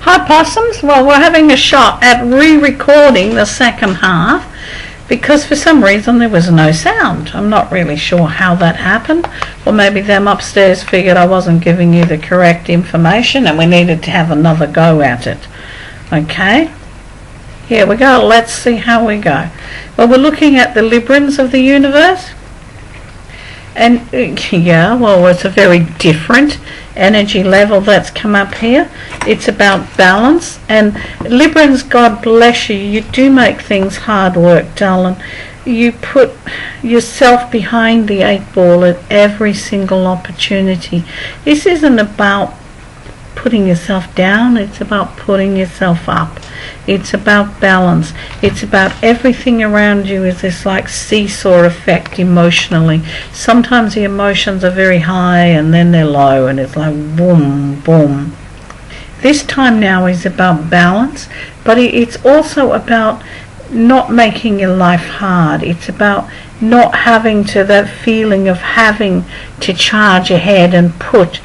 Hi Possums, well we're having a shot at re-recording the second half because for some reason there was no sound. I'm not really sure how that happened, or maybe them upstairs figured I wasn't giving you the correct information and we needed to have another go at it. Okay, here we go, let's see how we go. Well, we're looking at the Librans of the universe. And yeah, well, it's a very different energy level that's come up here. It's about balance. And Librans, God bless you, you do make things hard work, darling. You put yourself behind the 8 ball at every single opportunity. This isn't about putting yourself down, it's about putting yourself up. It's about balance. It's about everything around you is this like seesaw effect emotionally. Sometimes the emotions are very high and then they're low and it's like boom, boom. This time now is about balance, but it's also about not making your life hard. It's about not having to that feeling of having to charge ahead and push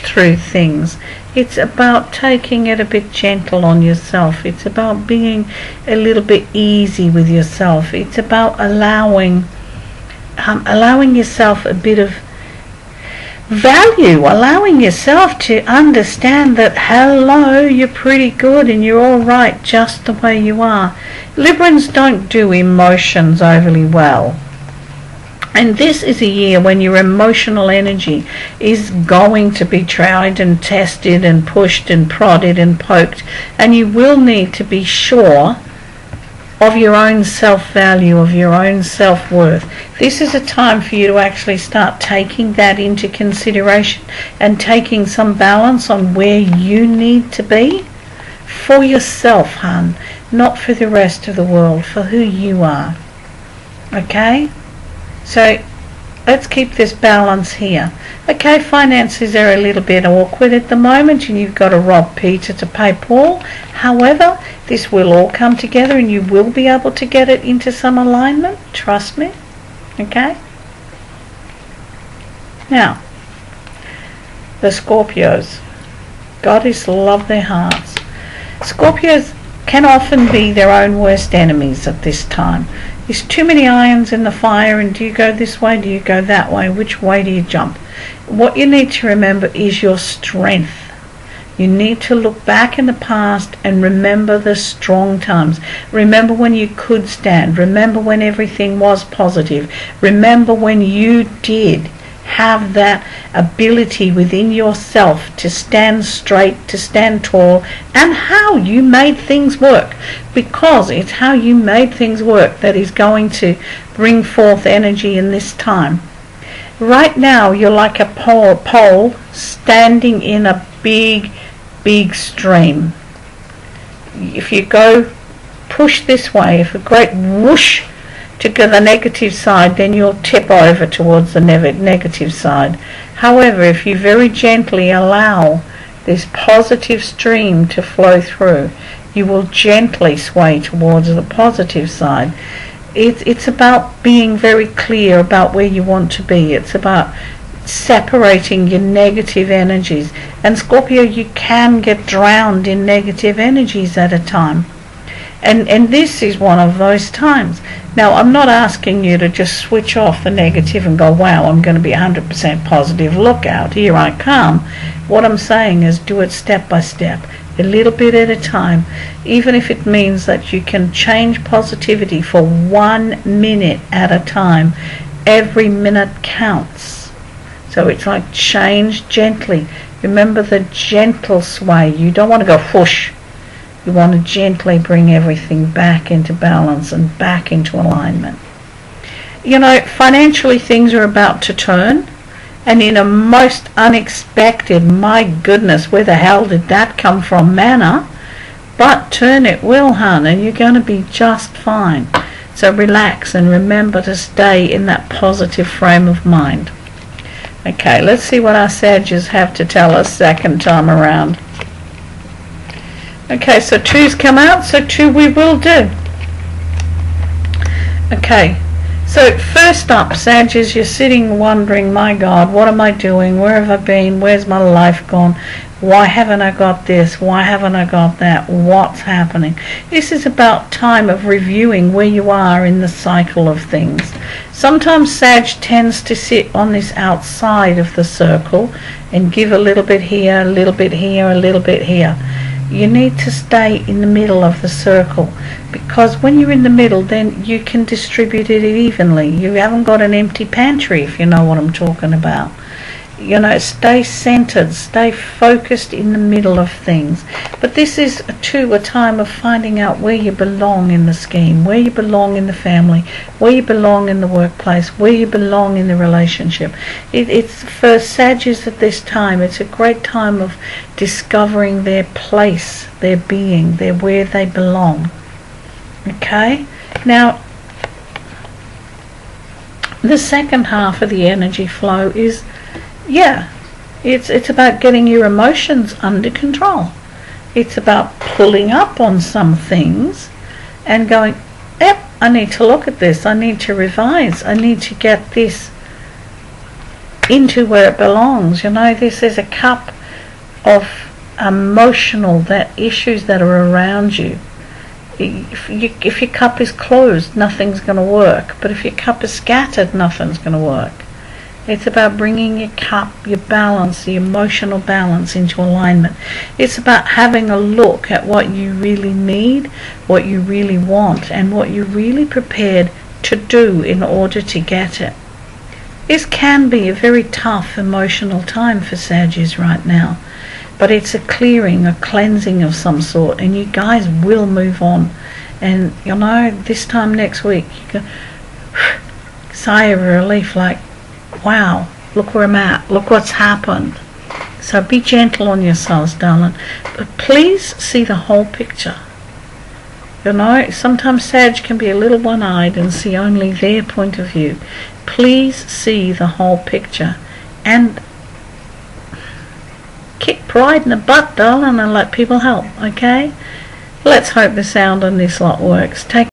through things. It's about taking it a bit gentle on yourself. It's about being a little bit easy with yourself. It's about allowing yourself a bit of value, allowing yourself to understand that hello, you're pretty good and you're all right just the way you are. Librans don't do emotions overly well. And this is a year when your emotional energy is going to be tried and tested and pushed and prodded and poked. And you will need to be sure of your own self-value, of your own self-worth. This is a time for you to actually start taking that into consideration and taking some balance on where you need to be for yourself, hun, not for the rest of the world, for who you are. Okay? So let's keep this balance here. Okay, finances are a little bit awkward at the moment and you've got to rob Peter to pay Paul. However, this will all come together and you will be able to get it into some alignment. Trust me. Okay? Now, the Scorpios. Goddess love their hearts. Scorpios can often be their own worst enemies at this time. There's too many irons in the fire, and do you go this way, do you go that way, which way do you jump? What you need to remember is your strength. You need to look back in the past and remember the strong times. Remember when you could stand. Remember when everything was positive. Remember when you did have that ability within yourself to stand straight, to stand tall, and how you made things work, because it's how you made things work that is going to bring forth energy in this time. Right now you're like a pole standing in a big stream. If you go push this way, if a great whoosh to go the negative side, then you'll tip over towards the negative side. However, if you very gently allow this positive stream to flow through, you will gently sway towards the positive side. It's about being very clear about where you want to be. It's about separating your negative energies. And Scorpio, you can get drowned in negative energies at a time. And this is one of those times. Now, I'm not asking you to just switch off the negative and go, wow, I'm going to be 100% positive. Look out, here I come. What I'm saying is do it step by step, a little bit at a time, even if it means that you can change positivity for 1 minute at a time. Every minute counts. So it's like change gently. Remember the gentle sway. You don't want to go whoosh. You want to gently bring everything back into balance and back into alignment. You know, financially things are about to turn, and in a most unexpected, my goodness, where the hell did that come from, manner? But turn it will, hun, and you're going to be just fine. So relax and remember to stay in that positive frame of mind. Okay, let's see what our Sagittarius have to tell us second time around. Okay, so 2's come out, so 2 we will do. Okay, so first up, Sagittarius, you're sitting wondering, my God, what am I doing? Where have I been? Where's my life gone? Why haven't I got this? Why haven't I got that? What's happening? This is about time of reviewing where you are in the cycle of things. Sometimes Sag tends to sit on this outside of the circle and give a little bit here, a little bit here, a little bit here. You need to stay in the middle of the circle, because when you're in the middle, then you can distribute it evenly. You haven't got an empty pantry, if you know what I'm talking about. You know, stay centered, stay focused in the middle of things. But this is too a time of finding out where you belong in the scheme, where you belong in the family, where you belong in the workplace, where you belong in the relationship. It's for Sagittarius at this time, it's a great time of discovering their place, their being, where they belong. Okay? Now, the second half of the energy flow is, it's about getting your emotions under control. It's about pulling up on some things and going, yep, I need to look at this, I need to revise, I need to get this into where it belongs. You know, this is a cup of emotional issues that are around you. If your cup is closed, nothing's going to work. But if your cup is scattered, nothing's going to work. It's about bringing your cup, your balance, the emotional balance into alignment. It's about having a look at what you really need, what you really want, and what you're really prepared to do in order to get it. This can be a very tough emotional time for Sagittarius right now, but it's a clearing, a cleansing of some sort, and you guys will move on. And you know, this time next week, you go sigh of relief, like, wow, look where I'm at, look what's happened. So be gentle on yourselves, darling, but please see the whole picture. You know, sometimes Sag can be a little one-eyed and see only their point of view. Please see the whole picture and kick pride in the butt, darling, and let people help, okay? Let's hope the sound on this lot works. Take